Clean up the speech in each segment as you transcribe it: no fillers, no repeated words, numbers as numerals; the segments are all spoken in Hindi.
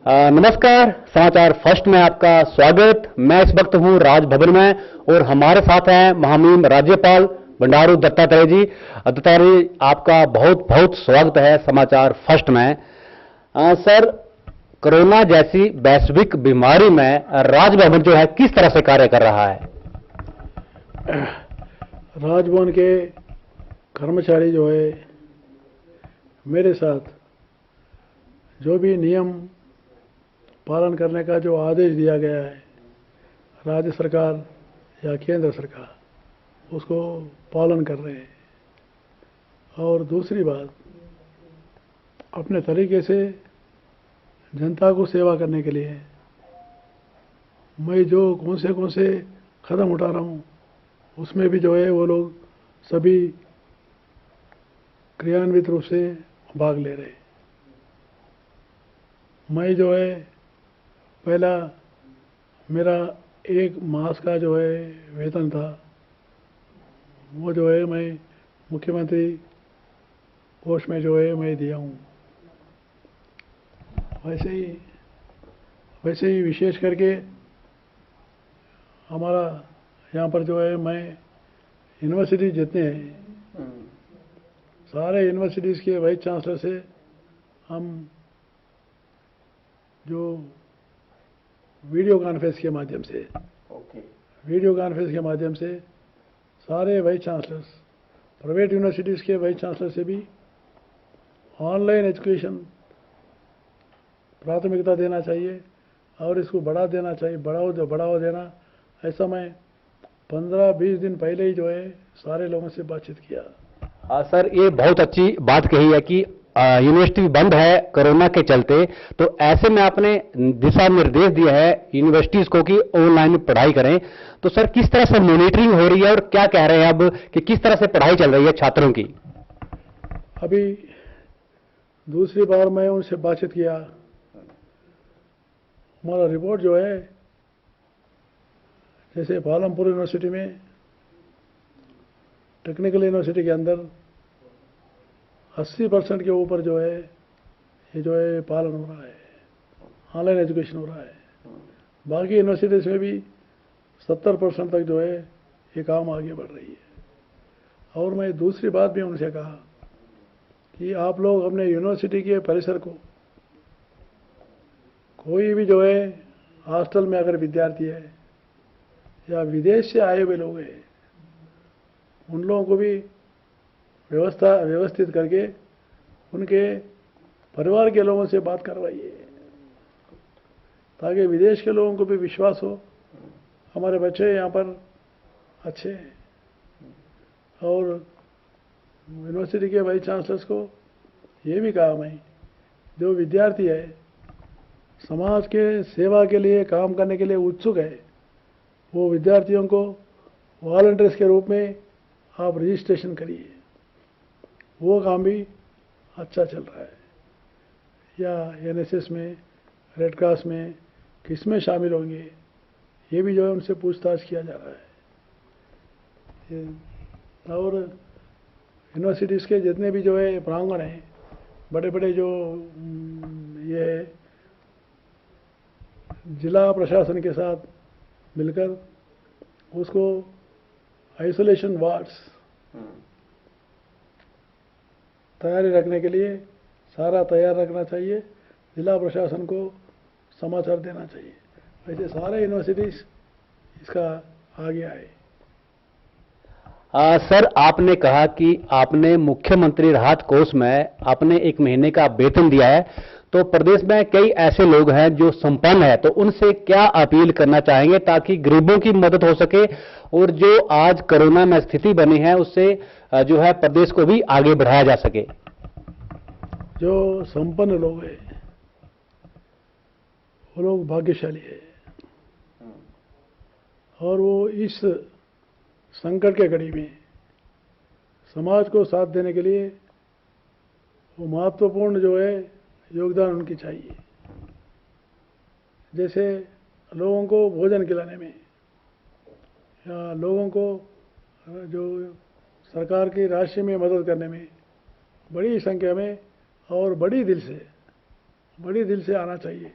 नमस्कार, समाचार फर्स्ट में आपका स्वागत। मैं इस वक्त हूं राजभवन में और हमारे साथ हैं महामहिम राज्यपाल बंडारू दत्तात्रेय जी। दत्तात्रेय जी, आपका बहुत बहुत स्वागत है समाचार फर्स्ट में। सर, कोरोना जैसी वैश्विक बीमारी में राजभवन जो है किस तरह से कार्य कर रहा है? राजभवन के कर्मचारी जो है मेरे साथ जो भी नियम पालन करने का जो आदेश दिया गया है राज्य सरकार या केंद्र सरकार, उसको पालन कर रहे हैं। और दूसरी बात, अपने तरीके से जनता को सेवा करने के लिए मैं जो कौन से कदम उठा रहा हूँ उसमें भी जो है वो लोग सभी क्रियान्वित रूप से भाग ले रहे हैं। मैं जो है पहला मेरा एक मास का जो है वेतन था, वो जो है मैं मुख्यमंत्री कोष में जो है मैं दिया हूँ। वैसे ही विशेष करके हमारा यहाँ पर जो है मैं यूनिवर्सिटी जितने हैं सारे यूनिवर्सिटीज़ के वाइस चांसलर से हम जो वीडियो कॉन्फ्रेंस के माध्यम से सारे वाइस चांसलर्स, प्राइवेट यूनिवर्सिटीज़ के वाइस चांसलर से भी ऑनलाइन एजुकेशन प्राथमिकता देना चाहिए और इसको बढ़ावा देना, ऐसा मैं 15-20 दिन पहले ही जो है सारे लोगों से बातचीत किया। सर, ये बहुत अच्छी बात कही है कि यूनिवर्सिटी बंद है कोरोना के चलते, तो ऐसे में आपने दिशा निर्देश दिया है यूनिवर्सिटीज को कि ऑनलाइन पढ़ाई करें। तो सर, किस तरह से मॉनिटरिंग हो रही है और क्या कह रहे हैं अब कि किस तरह से पढ़ाई चल रही है छात्रों की? अभी दूसरी बार मैं उनसे बातचीत किया, हमारा रिपोर्ट जो है जैसे पालमपुर यूनिवर्सिटी में, टेक्निकल यूनिवर्सिटी के अंदर 80% के ऊपर जो है ये जो है पालन हो रहा है, ऑनलाइन एजुकेशन हो रहा है। बाकी यूनिवर्सिटीज़ में भी 70% तक जो है ये काम आगे बढ़ रही है। और मैं दूसरी बात भी उनसे कहा कि आप लोग अपने यूनिवर्सिटी के परिसर को, कोई भी जो है हॉस्टल में अगर विद्यार्थी है या विदेश से आए हुए लोग हैं, उन लोगों को भी व्यवस्थित करके उनके परिवार के लोगों से बात करवाइए, ताकि विदेश के लोगों को भी विश्वास हो हमारे बच्चे यहाँ पर अच्छे हैं। और यूनिवर्सिटी के वाइस चांसलर्स को ये भी कहा मैं, जो विद्यार्थी है समाज के सेवा के लिए काम करने के लिए उत्सुक है, वो विद्यार्थियों को वॉलंटियर्स के रूप में आप रजिस्ट्रेशन करिए। वो काम भी अच्छा चल रहा है। या एनएसएस में, रेड क्रॉस में किस में शामिल होंगे, ये भी जो है उनसे पूछताछ किया जा रहा है। और यूनिवर्सिटीज़ के जितने भी जो है प्रांगण हैं, बड़े बड़े जो ये जिला प्रशासन के साथ मिलकर उसको आइसोलेशन वार्ड्स तैयारी रखने के लिए सारा तैयार रखना चाहिए, जिला प्रशासन को समाचार देना चाहिए। वैसे सारे यूनिवर्सिटीज़ इसका आगे आए। सर, आपने कहा कि आपने मुख्यमंत्री राहत कोष में आपने 1 महीने का वेतन दिया है, तो प्रदेश में कई ऐसे लोग हैं जो संपन्न है, तो उनसे क्या अपील करना चाहेंगे ताकि गरीबों की मदद हो सके और जो आज कोरोना में स्थिति बनी है उससे जो है प्रदेश को भी आगे बढ़ाया जा सके? जो संपन्न लोग हैं वो लोग भाग्यशाली है और वो इस संकट के घड़ी में समाज को साथ देने के लिए वो महत्वपूर्ण जो है योगदान उनकी चाहिए। जैसे लोगों को भोजन खिलाने में या लोगों को जो सरकार की राशि में मदद करने में बड़ी संख्या में और बड़ी दिल से आना चाहिए।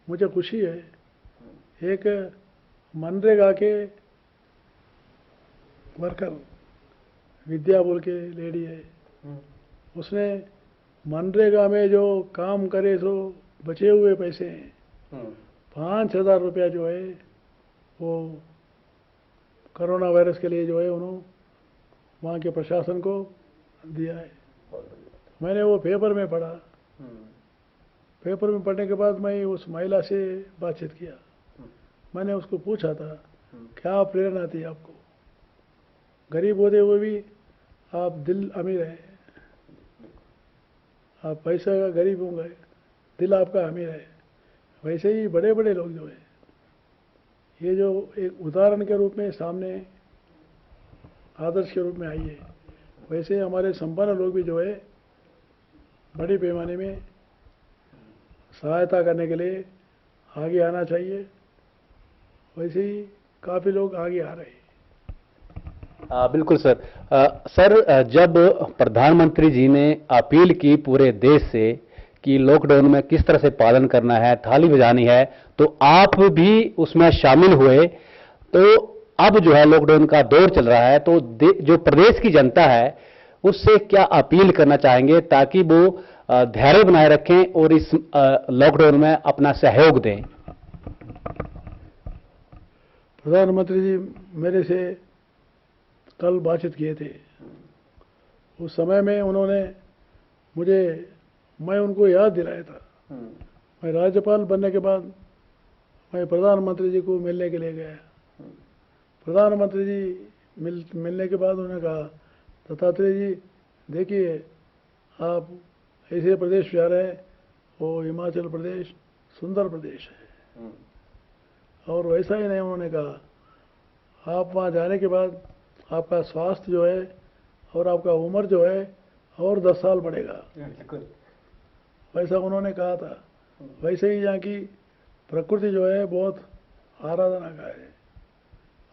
मुझे खुशी है। एक मनरेगा के वर्कर विद्या बोल के लेडी है, उसने मनरेगा में जो काम करे तो बचे हुए पैसे हैं 5,000 रुपया जो है वो कोरोना वायरस के लिए जो है उन्होंने वहाँ के प्रशासन को दिया है। मैंने वो पेपर में पढ़ा। पेपर में पढ़ने के बाद मैं उस महिला से बातचीत किया। मैंने उसको पूछा था क्या प्रेरणा थी आपको, गरीब होते हुए भी आप दिल अमीर है, आप पैसा का गरीब होंगे, दिल आपका अमीर है। वैसे ही बड़े बड़े लोग जो है ये जो एक उदाहरण के रूप में सामने आदर्श के रूप में आई है, वैसे हमारे संपन्न लोग भी जो है बड़ी पैमाने में सहायता करने के लिए आगे आना चाहिए। वैसे ही काफ़ी लोग आगे आ रहे हैं। बिल्कुल सर। सर, जब प्रधानमंत्री जी ने अपील की पूरे देश से कि लॉकडाउन में किस तरह से पालन करना है, थाली बजानी है, तो आप भी उसमें शामिल हुए। तो अब जो है लॉकडाउन का दौर चल रहा है, तो जो प्रदेश की जनता है उससे क्या अपील करना चाहेंगे ताकि वो धैर्य बनाए रखें और इस लॉकडाउन में अपना सहयोग दें? प्रधानमंत्री जी मेरे से कल बातचीत किए थे। उस समय में उन्होंने मैं उनको याद दिलाया था। मैं राज्यपाल बनने के बाद मैं प्रधानमंत्री जी को मिलने के लिए गया। प्रधानमंत्री जी मिलने के बाद उन्होंने कहा, दत्तात्रेय जी देखिए आप ऐसे प्रदेश जा रहे हैं, वो हिमाचल प्रदेश सुंदर प्रदेश है। और वैसा ही नहीं, उन्होंने कहा आप वहाँ जाने के बाद आपका स्वास्थ्य जो है और आपका उम्र जो है और 10 साल बढ़ेगा। वैसा उन्होंने कहा था। वैसे ही यहाँ की प्रकृति जो है बहुत आराधना का है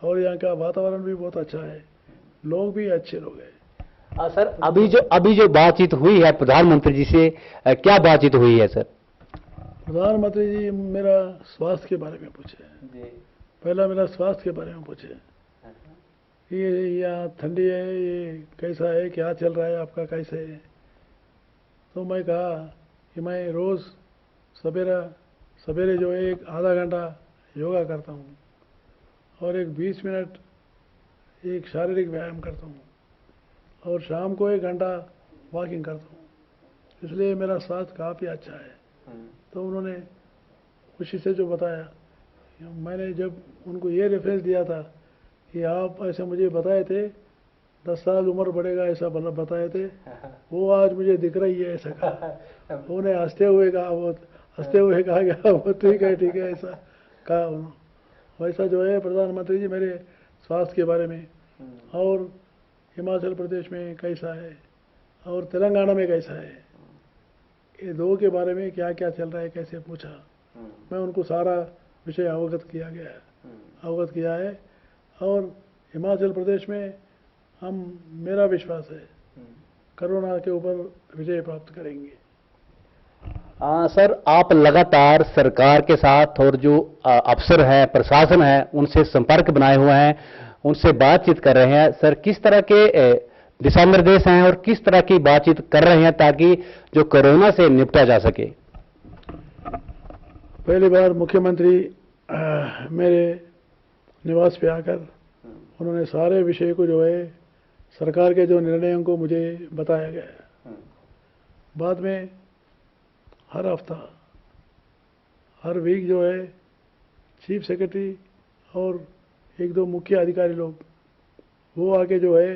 और यहाँ का वातावरण भी बहुत अच्छा है, लोग भी अच्छे लोग हैं। सर, अभी जो बातचीत हुई है प्रधानमंत्री जी से, क्या बातचीत हुई है सर? प्रधानमंत्री जी मेरा स्वास्थ्य के बारे में पूछे। पहला मेरा स्वास्थ्य के बारे में पूछे, ये यहाँ ठंडी है, ये कैसा है, क्या चल रहा है आपका, कैसे है। तो मैं कहा कि मैं रोज़ सवेरे जो है एक आधा घंटा योगा करता हूँ और एक 20 मिनट एक शारीरिक व्यायाम करता हूँ और शाम को 1 घंटा वॉकिंग करता हूँ, इसलिए मेरा स्वास्थ्य काफ़ी अच्छा है। तो उन्होंने खुशी से जो बताया, मैंने जब उनको ये रेफरेंस दिया था कि आप ऐसे मुझे बताए थे 10 साल उम्र बढ़ेगा ऐसा बताए थे, वो आज मुझे दिख रही है ऐसा कहा। उन्हें हंसते हुए कहा गया वो ठीक है ऐसा कहा उन्होंने। वैसा जो है प्रधानमंत्री जी मेरे स्वास्थ्य के बारे में और हिमाचल प्रदेश में कैसा है और तेलंगाना में कैसा है, ये दो के बारे में क्या क्या चल रहा है कैसे पूछा। मैं उनको सारा विषय अवगत किया है और हिमाचल प्रदेश में मेरा विश्वास है कोरोना के ऊपर विजय प्राप्त करेंगे। सर, आप लगातार सरकार के साथ और जो अफसर हैं, प्रशासन है, उनसे संपर्क बनाए हुए हैं, उनसे बातचीत कर रहे हैं। सर, किस तरह के दिशा निर्देश हैं और किस तरह की बातचीत कर रहे हैं ताकि जो कोरोना से निपटा जा सके? पहली बार मुख्यमंत्री मेरे निवास पे आकर उन्होंने सारे विषय को जो है सरकार के जो निर्णयों को मुझे बताया गया। बाद में हर हफ्ता हर वीक जो है चीफ सेक्रेटरी और 1-2 मुख्य अधिकारी लोग वो आके जो है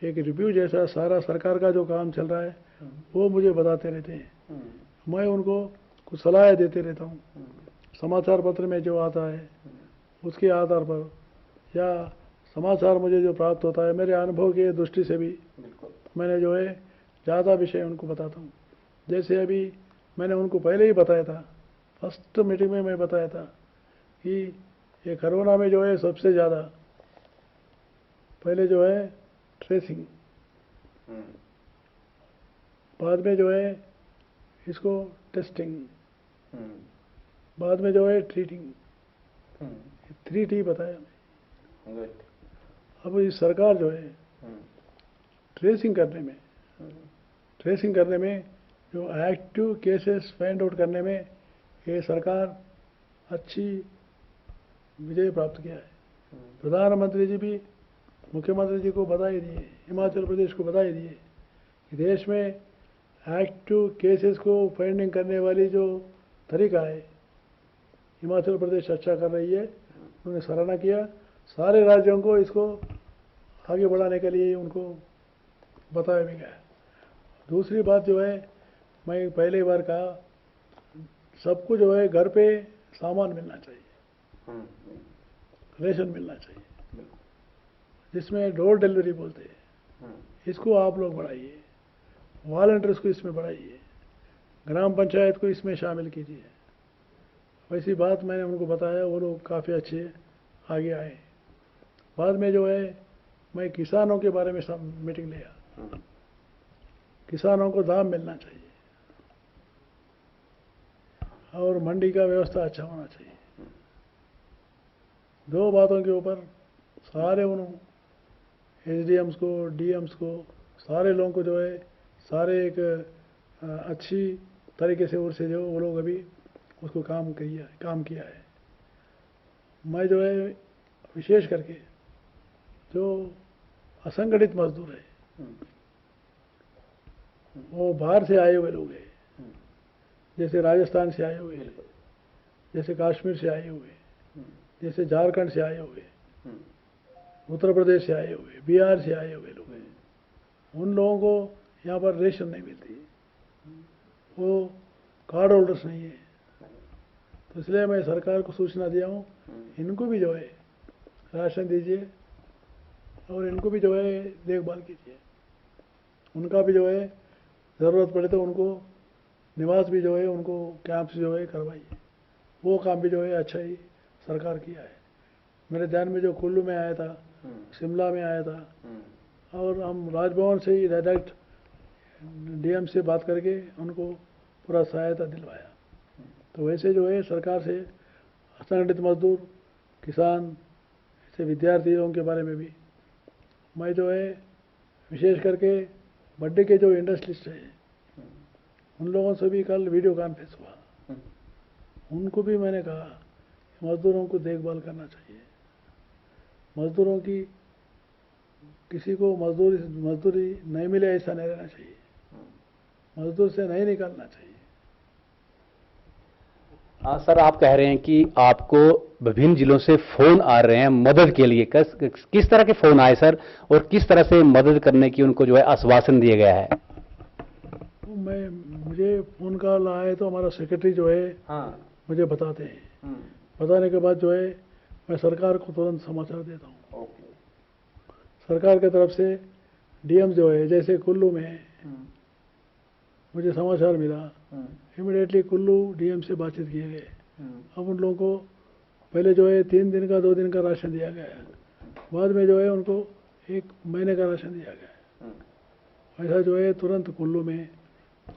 एक रिव्यू जैसा सारा सरकार का जो काम चल रहा है वो मुझे बताते रहते हैं। मैं उनको कुछ सलाह देते रहता हूँ। समाचार पत्र में जो आता है उसके आधार पर या समाचार मुझे जो प्राप्त होता है मेरे अनुभव के दृष्टि से भी मैंने जो है ज़्यादा विषय उनको बताता हूँ। जैसे अभी मैंने उनको पहले ही बताया था, फर्स्ट मीटिंग में मैं बताया था कि ये कोरोना में जो है सबसे ज़्यादा पहले जो है ट्रेसिंग, बाद में जो है इसको टेस्टिंग बाद में जो है ट्रीटिंग, 3T बताया हमें। अब इस सरकार जो है ट्रेसिंग करने में जो एक्टिव केसेस फाइंड आउट करने में ये सरकार अच्छी विजय प्राप्त किया है। प्रधानमंत्री जी भी मुख्यमंत्री जी को बधाई दिए, हिमाचल प्रदेश को बधाई दिए कि देश में एक्टिव केसेस को फाइंडिंग करने वाली जो तरीका है हिमाचल प्रदेश अच्छा कर रही है। उन्होंने सराहना किया। सारे राज्यों को इसको आगे बढ़ाने के लिए उनको बताया भी गया। दूसरी बात जो है, मैं पहले बार कहा, सबको जो है घर पे सामान मिलना चाहिए, रेशन मिलना चाहिए, जिसमें डोर डिलीवरी बोलते हैं। इसको आप लोग बढ़ाइए, वॉलंटियर्स को इसमें बढ़ाइए, ग्राम पंचायत को इसमें शामिल कीजिए। वैसी बात मैंने उनको बताया, वो लोग काफ़ी अच्छे आगे आए। बाद में जो है मैं किसानों के बारे में सब मीटिंग लिया। किसानों को दाम मिलना चाहिए और मंडी का व्यवस्था अच्छा होना चाहिए। दो बातों के ऊपर सारे उन्होंने एसडीएम्स को, डीएम्स को, सारे लोगों को जो है सारे एक अच्छी तरीके से उनसे जो वो लोग अभी उसको काम किया है। मैं जो है विशेष करके जो असंगठित मजदूर है, वो बाहर से आए हुए लोग हैं, जैसे राजस्थान से आए हुए, जैसे कश्मीर से आए हुए, जैसे झारखंड से आए हुए, उत्तर प्रदेश से आए हुए, बिहार से आए हुए लोग हैं। उन लोगों को यहाँ पर रेशन नहीं मिलती, वो कार्ड होल्डर्स नहीं है। तो इसलिए मैं सरकार को सूचना दिया हूँ, इनको भी जो है राशन दीजिए और इनको भी जो है देखभाल कीजिए। उनका भी जो है ज़रूरत पड़े तो उनको निवास भी जो है उनको कैंप से जो है करवाइए। वो काम भी जो है अच्छा ही सरकार किया है। मेरे ध्यान में जो कुल्लू में आया था, शिमला में आया था, और हम राजभवन से ही डायरेक्ट डीएम से बात करके उनको पूरा सहायता दिलवाया। तो वैसे जो है सरकार से असंगठित मजदूर, किसान, ऐसे विद्यार्थी लोगों के बारे में भी मैं जो है विशेष करके बड्डे के जो इंडस्ट्रिस्ट हैं उन लोगों से भी कल वीडियो कॉन्फ्रेंस हुआ। उनको भी मैंने कहा मजदूरों को देखभाल करना चाहिए। मजदूरों की किसी को मजदूरी नहीं मिले ऐसा नहीं रहना चाहिए। मजदूर से नहीं निकालना चाहिए। हाँ सर, आप कह रहे हैं कि आपको विभिन्न जिलों से फोन आ रहे हैं मदद के लिए। किस तरह के फोन आए सर, और किस तरह से मदद करने की उनको जो है आश्वासन दिया गया है? तो मुझे फोन कॉल आए तो हमारा सेक्रेटरी जो है मुझे बताते हैं। बताने के बाद जो है मैं सरकार को तुरंत समाचार देता हूँ। सरकार की तरफ से डीएम जो है, जैसे कुल्लू में मुझे समाचार मिला, इमीडिएटली कुल्लू डीएम से बातचीत किए गए। अब उन लोगों को पहले जो है 3 दिन का 2 दिन का राशन दिया गया, बाद में जो है उनको 1 महीने का राशन दिया गया। ऐसा जो है तुरंत कुल्लू में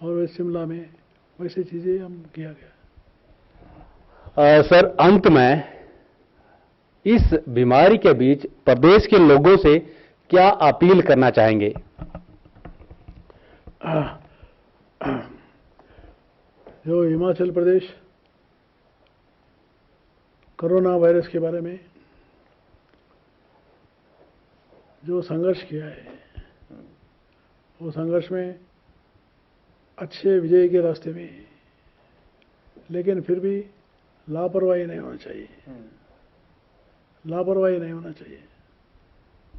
और शिमला में वैसी चीज़ें हम किया गया। सर, अंत में इस बीमारी के बीच प्रदेश के लोगों से क्या अपील करना चाहेंगे? जो हिमाचल प्रदेश कोरोना वायरस के बारे में जो संघर्ष किया है, वो संघर्ष में अच्छे विजय के रास्ते में, लेकिन फिर भी लापरवाही नहीं होना चाहिए। लापरवाही नहीं होना चाहिए।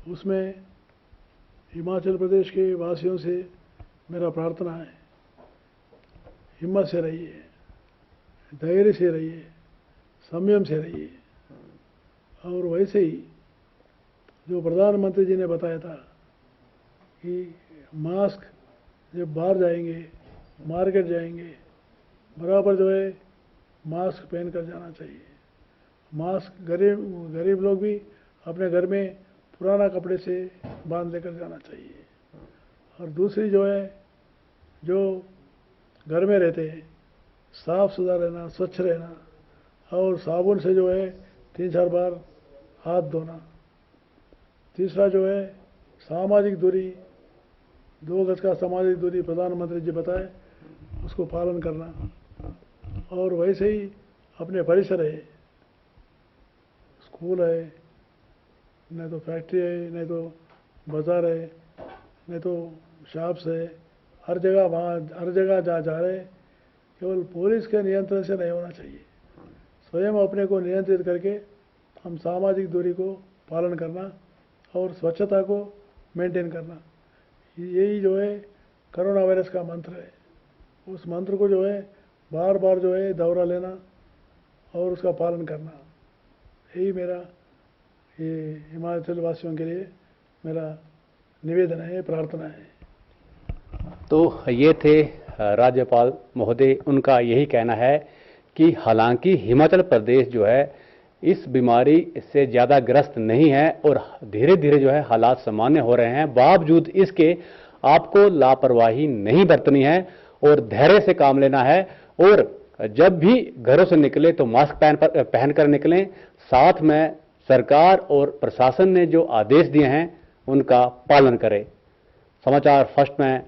उसमें हिमाचल प्रदेश के वासियों से मेरा प्रार्थना है, हिम्मत से रहिए, धैर्य से रहिए, संयम से रहिए। और वैसे ही जो प्रधानमंत्री जी ने बताया था कि मास्क जब बाहर जाएंगे, मार्केट जाएंगे, बराबर जो है मास्क पहन कर जाना चाहिए। मास्क गरीब लोग भी अपने घर में पुराना कपड़े से बांध लेकर जाना चाहिए। और दूसरी जो है, जो घर में रहते हैं, साफ सुथरा रहना, स्वच्छ रहना, और साबुन से जो है 3-4 बार हाथ धोना। तीसरा जो है सामाजिक दूरी, 2 गज का सामाजिक दूरी प्रधानमंत्री जी बताए, उसको पालन करना। और वैसे ही अपने परिसर है, स्कूल है, नहीं तो फैक्ट्री है, नहीं तो बाज़ार है, नहीं तो शॉप्स है, हर जगह वहाँ हर जगह जहाँ जा रहे केवल पुलिस के नियंत्रण से नहीं होना चाहिए। स्वयं अपने को नियंत्रित करके हम सामाजिक दूरी को पालन करना और स्वच्छता को मेंटेन करना, यही जो है कोरोना वायरस का मंत्र है। उस मंत्र को जो है बार बार जो है दोहरा लेना और उसका पालन करना, यही मेरा ये हिमाचल वासियों के लिए मेरा निवेदन है, प्रार्थना है। तो ये थे राज्यपाल महोदय, उनका यही कहना है कि हालांकि हिमाचल प्रदेश जो है इस बीमारी से ज़्यादा ग्रस्त नहीं है और धीरे धीरे जो है हालात सामान्य हो रहे हैं, बावजूद इसके आपको लापरवाही नहीं बरतनी है और धैर्य से काम लेना है। और जब भी घरों से निकले तो मास्क पहनकर निकलें। साथ में सरकार और प्रशासन ने जो आदेश दिए हैं उनका पालन करें। समाचार फर्स्ट में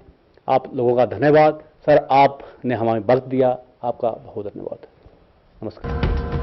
आप लोगों का धन्यवाद। सर, आपने हमें वक्त दिया, आपका बहुत धन्यवाद। नमस्कार।